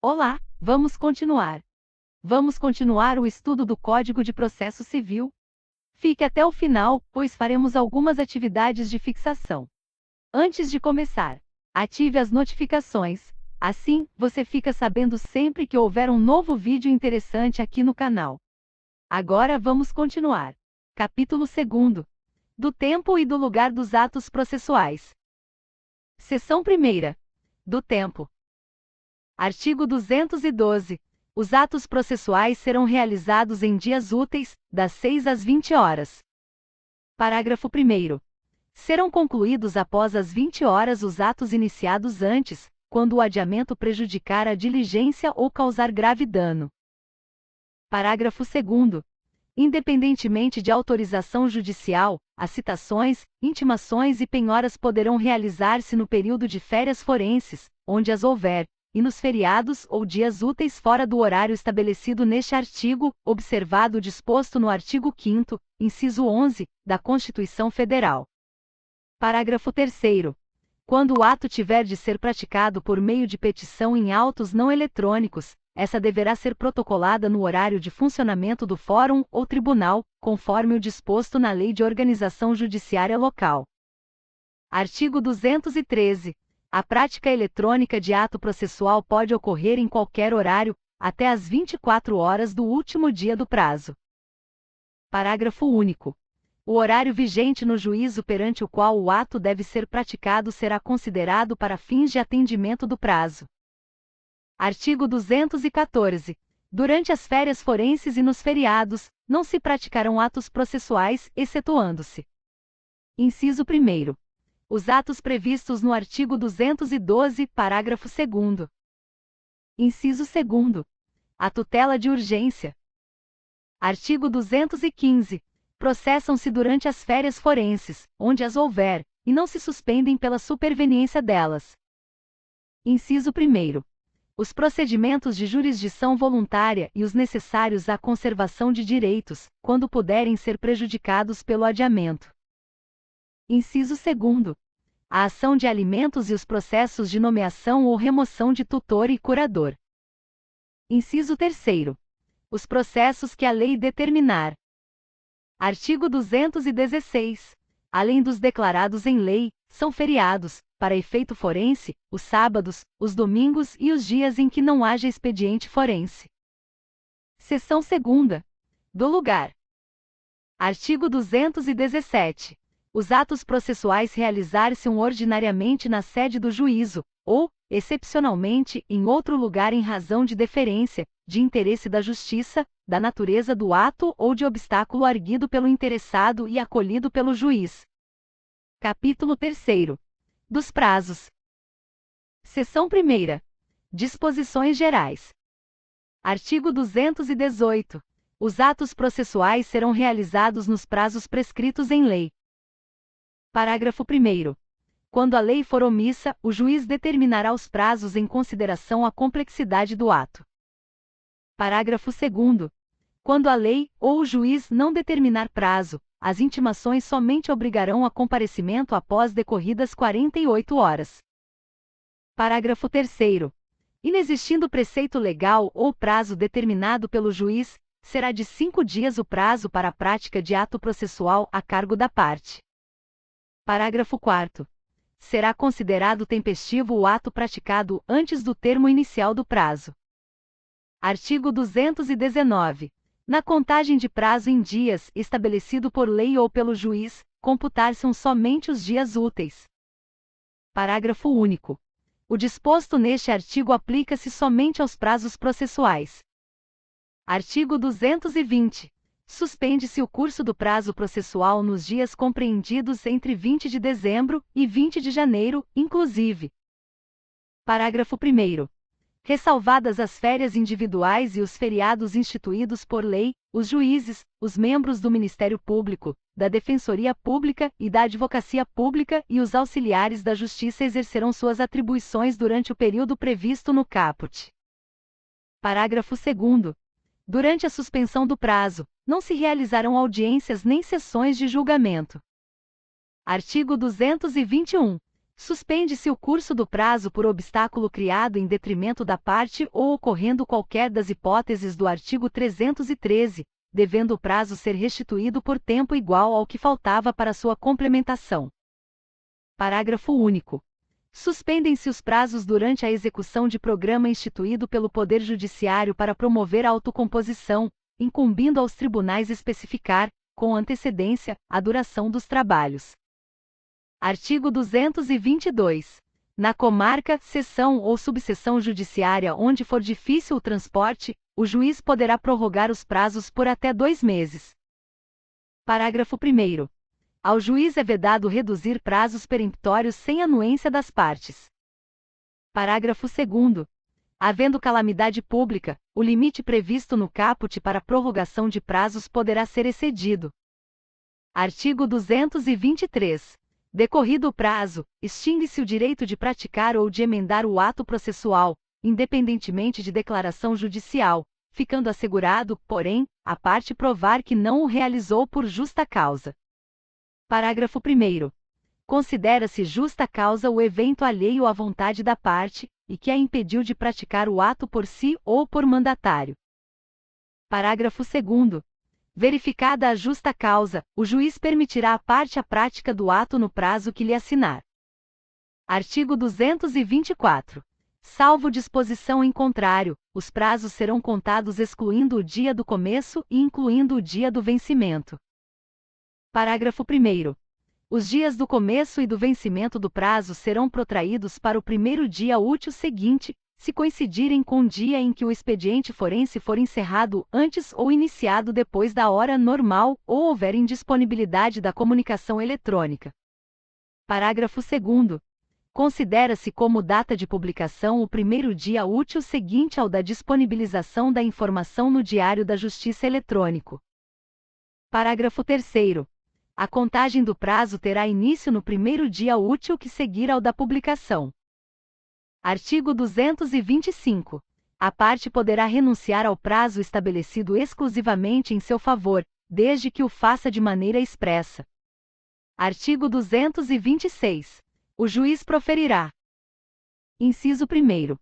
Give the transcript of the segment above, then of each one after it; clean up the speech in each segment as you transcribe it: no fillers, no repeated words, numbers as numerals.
Olá, vamos continuar. Vamos continuar o estudo do Código de Processo Civil. Fique até o final, pois faremos algumas atividades de fixação. Antes de começar, ative as notificações, assim, você fica sabendo sempre que houver um novo vídeo interessante aqui no canal. Agora vamos continuar. Capítulo 2. Do tempo e do lugar dos atos processuais. Seção 1. Do tempo. Artigo 212. Os atos processuais serão realizados em dias úteis, das 6 às 20 horas. Parágrafo 1º. Serão concluídos após as 20 horas os atos iniciados antes, quando o adiamento prejudicar a diligência ou causar grave dano. Parágrafo 2º. Independentemente de autorização judicial, as citações, intimações e penhoras poderão realizar-se no período de férias forenses, onde as houver, e nos feriados ou dias úteis fora do horário estabelecido neste artigo, observado o disposto no artigo 5º, inciso 11, da Constituição Federal. Parágrafo 3º. Quando o ato tiver de ser praticado por meio de petição em autos não eletrônicos, essa deverá ser protocolada no horário de funcionamento do fórum ou tribunal, conforme o disposto na Lei de Organização Judiciária Local. Artigo 213. A prática eletrônica de ato processual pode ocorrer em qualquer horário, até às 24 horas do último dia do prazo. Parágrafo único. O horário vigente no juízo perante o qual o ato deve ser praticado será considerado para fins de atendimento do prazo. Artigo 214. Durante as férias forenses e nos feriados, não se praticarão atos processuais, excetuando-se: inciso 1º. Os atos previstos no artigo 212, parágrafo 2º. Inciso 2º. A tutela de urgência. Artigo 215. Processam-se durante as férias forenses, onde as houver, e não se suspendem pela superveniência delas. Inciso 1º. Os procedimentos de jurisdição voluntária e os necessários à conservação de direitos, quando puderem ser prejudicados pelo adiamento. Inciso 2º. A ação de alimentos e os processos de nomeação ou remoção de tutor e curador. Inciso 3º. Os processos que a lei determinar. Artigo 216. Além dos declarados em lei, são feriados, para efeito forense, os sábados, os domingos e os dias em que não haja expediente forense. Seção 2ª. Do lugar. Artigo 217. Os atos processuais realizar-se-ão ordinariamente na sede do juízo, ou, excepcionalmente, em outro lugar em razão de deferência, de interesse da justiça, da natureza do ato ou de obstáculo arguido pelo interessado e acolhido pelo juiz. Capítulo 3º. Dos prazos. Seção 1ª. Disposições gerais. Artigo 218. Os atos processuais serão realizados nos prazos prescritos em lei. Parágrafo 1º. Quando a lei for omissa, o juiz determinará os prazos em consideração à complexidade do ato. Parágrafo 2º. Quando a lei, ou o juiz não determinar prazo, as intimações somente obrigarão a comparecimento após decorridas 48 horas. Parágrafo 3º. Inexistindo preceito legal ou prazo determinado pelo juiz, será de 5 dias o prazo para a prática de ato processual a cargo da parte. Parágrafo 4º. Será considerado tempestivo o ato praticado antes do termo inicial do prazo. Artigo 219. Na contagem de prazo em dias, estabelecido por lei ou pelo juiz, computar-se-ão somente os dias úteis. Parágrafo único. O disposto neste artigo aplica-se somente aos prazos processuais. Artigo 220. Suspende-se o curso do prazo processual nos dias compreendidos entre 20 de dezembro e 20 de janeiro, inclusive. Parágrafo 1º. Ressalvadas as férias individuais e os feriados instituídos por lei, os juízes, os membros do Ministério Público, da Defensoria Pública e da Advocacia Pública e os auxiliares da Justiça exercerão suas atribuições durante o período previsto no caput. Parágrafo 2º. Durante a suspensão do prazo, não se realizarão audiências nem sessões de julgamento. Artigo 221. Suspende-se o curso do prazo por obstáculo criado em detrimento da parte ou ocorrendo qualquer das hipóteses do artigo 313, devendo o prazo ser restituído por tempo igual ao que faltava para sua complementação. Parágrafo único. Suspendem-se os prazos durante a execução de programa instituído pelo Poder Judiciário para promover a autocomposição, incumbindo aos tribunais especificar, com antecedência, a duração dos trabalhos. Artigo 222. Na comarca, seção ou subseção judiciária onde for difícil o transporte, o juiz poderá prorrogar os prazos por até 2 meses. Parágrafo 1º. Ao juiz é vedado reduzir prazos peremptórios sem anuência das partes. Parágrafo 2º. Havendo calamidade pública, o limite previsto no caput para prorrogação de prazos poderá ser excedido. Artigo 223. Decorrido o prazo, extingue-se o direito de praticar ou de emendar o ato processual, independentemente de declaração judicial, ficando assegurado, porém, a parte provar que não o realizou por justa causa. Parágrafo 1º. Considera-se justa causa o evento alheio à vontade da parte, e que a impediu de praticar o ato por si ou por mandatário. Parágrafo 2º. Verificada a justa causa, o juiz permitirá à parte a prática do ato no prazo que lhe assinar. Artigo 224. Salvo disposição em contrário, os prazos serão contados excluindo o dia do começo e incluindo o dia do vencimento. Parágrafo 1º. Os dias do começo e do vencimento do prazo serão protraídos para o primeiro dia útil seguinte, se coincidirem com o dia em que o expediente forense for encerrado antes ou iniciado depois da hora normal ou houver indisponibilidade da comunicação eletrônica. Parágrafo 2º. Considera-se como data de publicação o primeiro dia útil seguinte ao da disponibilização da informação no Diário da Justiça eletrônico. Parágrafo 3º. A contagem do prazo terá início no primeiro dia útil que seguir ao da publicação. Artigo 225. A parte poderá renunciar ao prazo estabelecido exclusivamente em seu favor, desde que o faça de maneira expressa. Artigo 226. O juiz proferirá. Inciso 1º.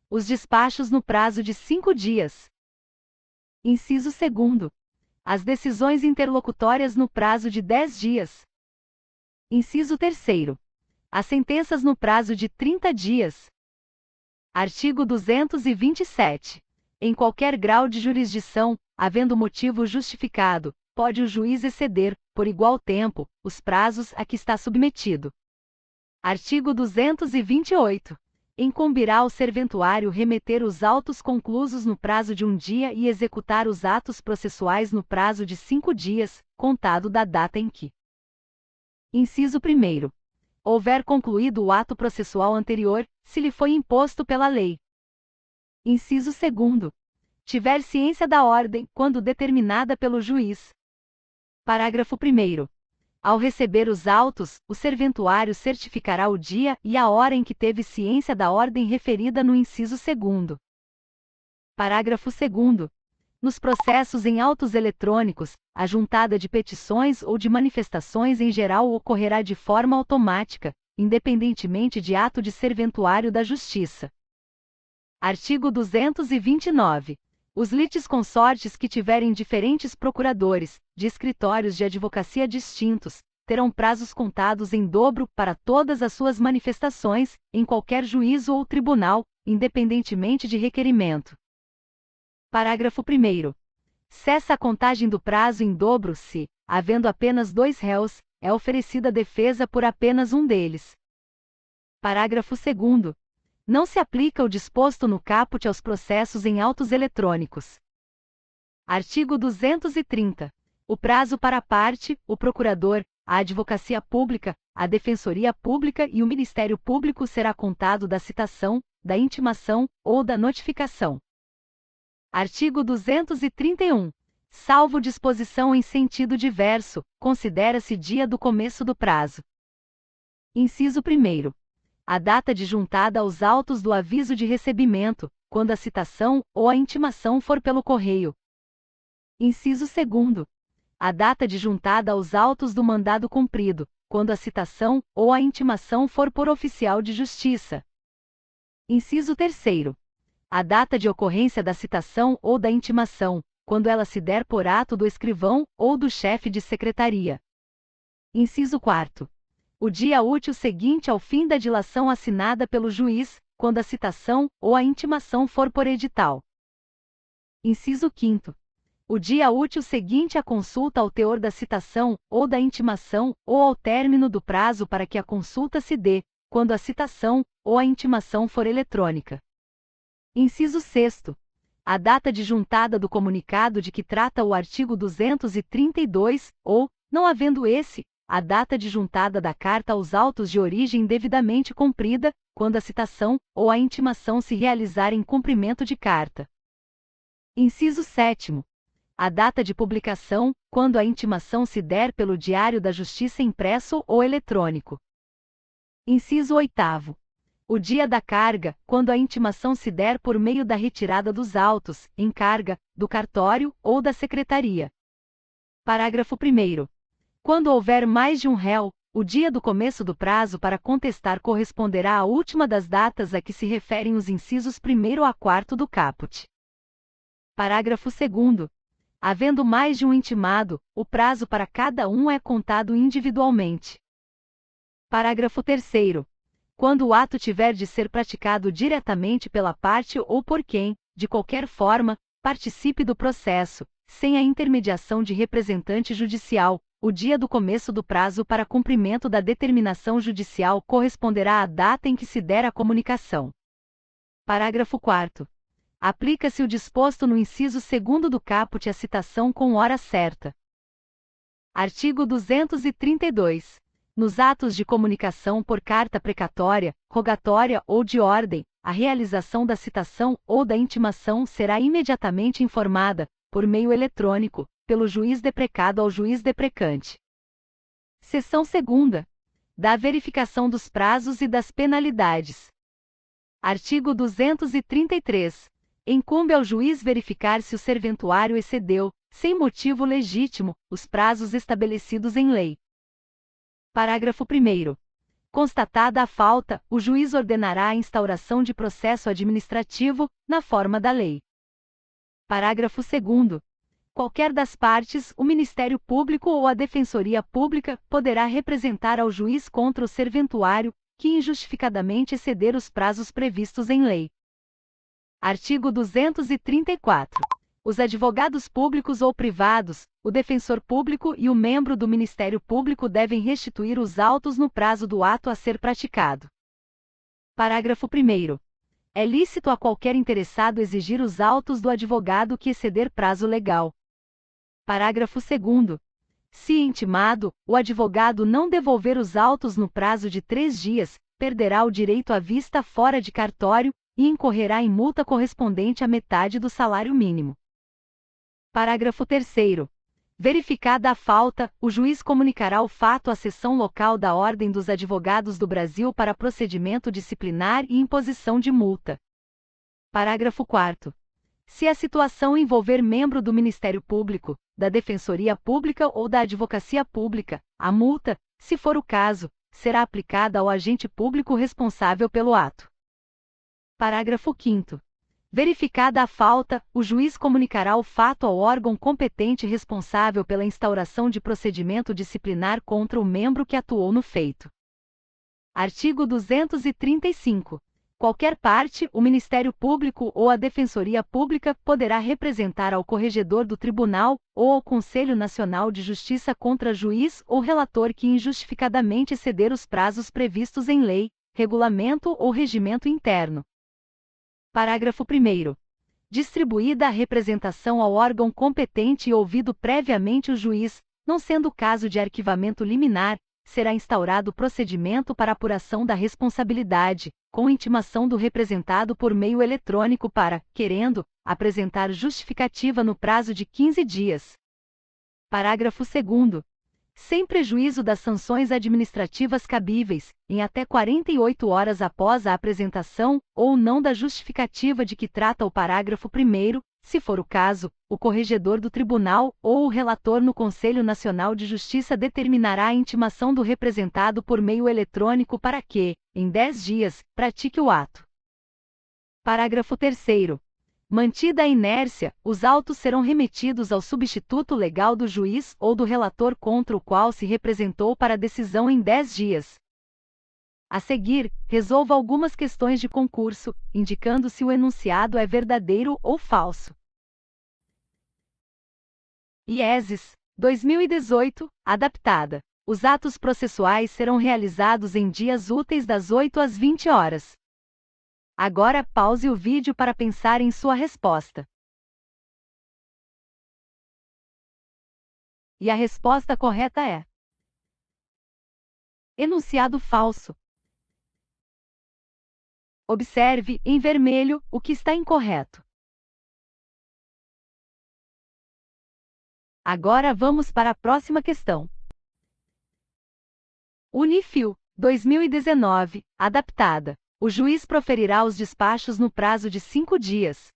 Os despachos no prazo de 5 dias. Inciso 2º. As decisões interlocutórias no prazo de 10 dias. Inciso 3º. As sentenças no prazo de 30 dias. Artigo 227. Em qualquer grau de jurisdição, havendo motivo justificado, pode o juiz exceder, por igual tempo, os prazos a que está submetido. Artigo 228. Incumbirá ao serventuário remeter os autos conclusos no prazo de 1 dia e executar os atos processuais no prazo de 5 dias, contado da data em que. Inciso 1º. Houver concluído o ato processual anterior, se lhe foi imposto pela lei. Inciso 2º. Tiver ciência da ordem, quando determinada pelo juiz. Parágrafo 1º. Ao receber os autos, o serventuário certificará o dia e a hora em que teve ciência da ordem referida no inciso 2º. Parágrafo 2º. Nos processos em autos eletrônicos, a juntada de petições ou de manifestações em geral ocorrerá de forma automática, independentemente de ato de serventuário da Justiça. Artigo 229. Os litisconsortes que tiverem diferentes procuradores, de escritórios de advocacia distintos, terão prazos contados em dobro para todas as suas manifestações, em qualquer juízo ou tribunal, independentemente de requerimento. Parágrafo 1º. Cessa a contagem do prazo em dobro se, havendo apenas 2 réus, é oferecida defesa por apenas um deles. Parágrafo 2º. Não se aplica o disposto no caput aos processos em autos eletrônicos. Artigo 230. O prazo para a parte, o procurador, a advocacia pública, a defensoria pública e o Ministério Público será contado da citação, da intimação ou da notificação. Artigo 231. Salvo disposição em sentido diverso, considera-se dia do começo do prazo. Inciso 1º. A data de juntada aos autos do aviso de recebimento, quando a citação ou a intimação for pelo correio. Inciso 2º. A data de juntada aos autos do mandado cumprido, quando a citação ou a intimação for por oficial de justiça. Inciso 3º. A data de ocorrência da citação ou da intimação, quando ela se der por ato do escrivão ou do chefe de secretaria. Inciso 4º. O dia útil seguinte ao fim da dilação assinada pelo juiz, quando a citação ou a intimação for por edital. Inciso 5º. O dia útil seguinte à consulta ao teor da citação ou da intimação ou ao término do prazo para que a consulta se dê, quando a citação ou a intimação for eletrônica. Inciso 6º. A data de juntada do comunicado de que trata o artigo 232, ou, não havendo esse, a data de juntada da carta aos autos de origem devidamente cumprida, quando a citação ou a intimação se realizar em cumprimento de carta. Inciso 7º. A data de publicação, quando a intimação se der pelo Diário da Justiça impresso ou eletrônico. Inciso 8º. O dia da carga, quando a intimação se der por meio da retirada dos autos, em carga, do cartório ou da secretaria. Parágrafo 1º. Quando houver mais de um réu, o dia do começo do prazo para contestar corresponderá à última das datas a que se referem os incisos 1º a 4º do caput. Parágrafo 2º. Havendo mais de um intimado, o prazo para cada um é contado individualmente. Parágrafo 3º. Quando o ato tiver de ser praticado diretamente pela parte ou por quem, de qualquer forma, participe do processo, sem a intermediação de representante judicial, o dia do começo do prazo para cumprimento da determinação judicial corresponderá à data em que se der a comunicação. Parágrafo 4º. Aplica-se o disposto no inciso 2º do caput à citação com hora certa. Artigo 232. Nos atos de comunicação por carta precatória, rogatória ou de ordem, a realização da citação ou da intimação será imediatamente informada, por meio eletrônico, pelo juiz deprecado ao juiz deprecante. Seção 2ª. Da verificação dos prazos e das penalidades. Artigo 233. Incumbe ao juiz verificar se o serventuário excedeu, sem motivo legítimo, os prazos estabelecidos em lei. Parágrafo 1º. Constatada a falta, o juiz ordenará a instauração de processo administrativo, na forma da lei. Parágrafo 2º. Qualquer das partes, o Ministério Público ou a Defensoria Pública, poderá representar ao juiz contra o serventuário, que injustificadamente exceder os prazos previstos em lei. Artigo 234. Os advogados públicos ou privados, o defensor público e o membro do Ministério Público devem restituir os autos no prazo do ato a ser praticado. Parágrafo 1º. É lícito a qualquer interessado exigir os autos do advogado que exceder prazo legal. Parágrafo 2º. Se intimado, o advogado não devolver os autos no prazo de 3 dias, perderá o direito à vista fora de cartório e incorrerá em multa correspondente à metade do salário mínimo. Parágrafo 3º. Verificada a falta, o juiz comunicará o fato à seção local da Ordem dos Advogados do Brasil para procedimento disciplinar e imposição de multa. Parágrafo 4º. Se a situação envolver membro do Ministério Público, da Defensoria Pública ou da Advocacia Pública, a multa, se for o caso, será aplicada ao agente público responsável pelo ato. Parágrafo 5º. Verificada a falta, o juiz comunicará o fato ao órgão competente responsável pela instauração de procedimento disciplinar contra o membro que atuou no feito. Artigo 235. Qualquer parte, o Ministério Público ou a Defensoria Pública poderá representar ao corregedor do Tribunal ou ao Conselho Nacional de Justiça contra juiz ou relator que injustificadamente exceder os prazos previstos em lei, regulamento ou regimento interno. Parágrafo 1º. Distribuída a representação ao órgão competente e ouvido previamente o juiz, não sendo caso de arquivamento liminar, será instaurado procedimento para apuração da responsabilidade, com intimação do representado por meio eletrônico para, querendo, apresentar justificativa no prazo de 15 dias. Parágrafo 2º. Sem prejuízo das sanções administrativas cabíveis, em até 48 horas após a apresentação ou não da justificativa de que trata o parágrafo 1º, Se for o caso, o corregedor do tribunal ou o relator no Conselho Nacional de Justiça determinará a intimação do representado por meio eletrônico para que, em 10 dias, pratique o ato. Parágrafo 3º. Mantida a inércia, os autos serão remetidos ao substituto legal do juiz ou do relator contra o qual se representou para decisão em 10 dias. A seguir, resolva algumas questões de concurso, indicando se o enunciado é verdadeiro ou falso. IESES 2018, adaptada. Os atos processuais serão realizados em dias úteis das 8 às 20 horas. Agora pause o vídeo para pensar em sua resposta. E a resposta correta é: enunciado falso. Observe, em vermelho, o que está incorreto. Agora vamos para a próxima questão. Unifil 2019, adaptada. O juiz proferirá os despachos no prazo de 5 dias.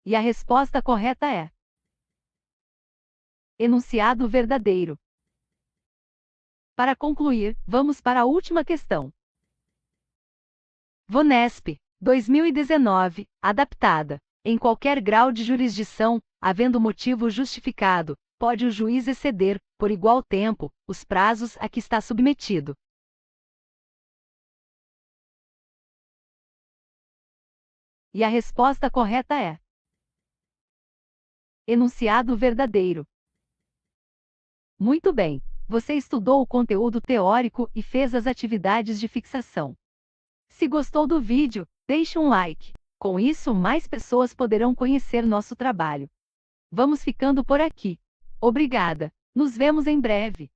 E a resposta correta é: enunciado verdadeiro. Para concluir, vamos para a última questão. VONESP 2019, adaptada. Em qualquer grau de jurisdição, havendo motivo justificado, pode o juiz exceder, por igual tempo, os prazos a que está submetido. E a resposta correta é: enunciado verdadeiro. Muito bem, você estudou o conteúdo teórico e fez as atividades de fixação. Se gostou do vídeo, deixe um like. Com isso, mais pessoas poderão conhecer nosso trabalho. Vamos ficando por aqui. Obrigada. Nos vemos em breve.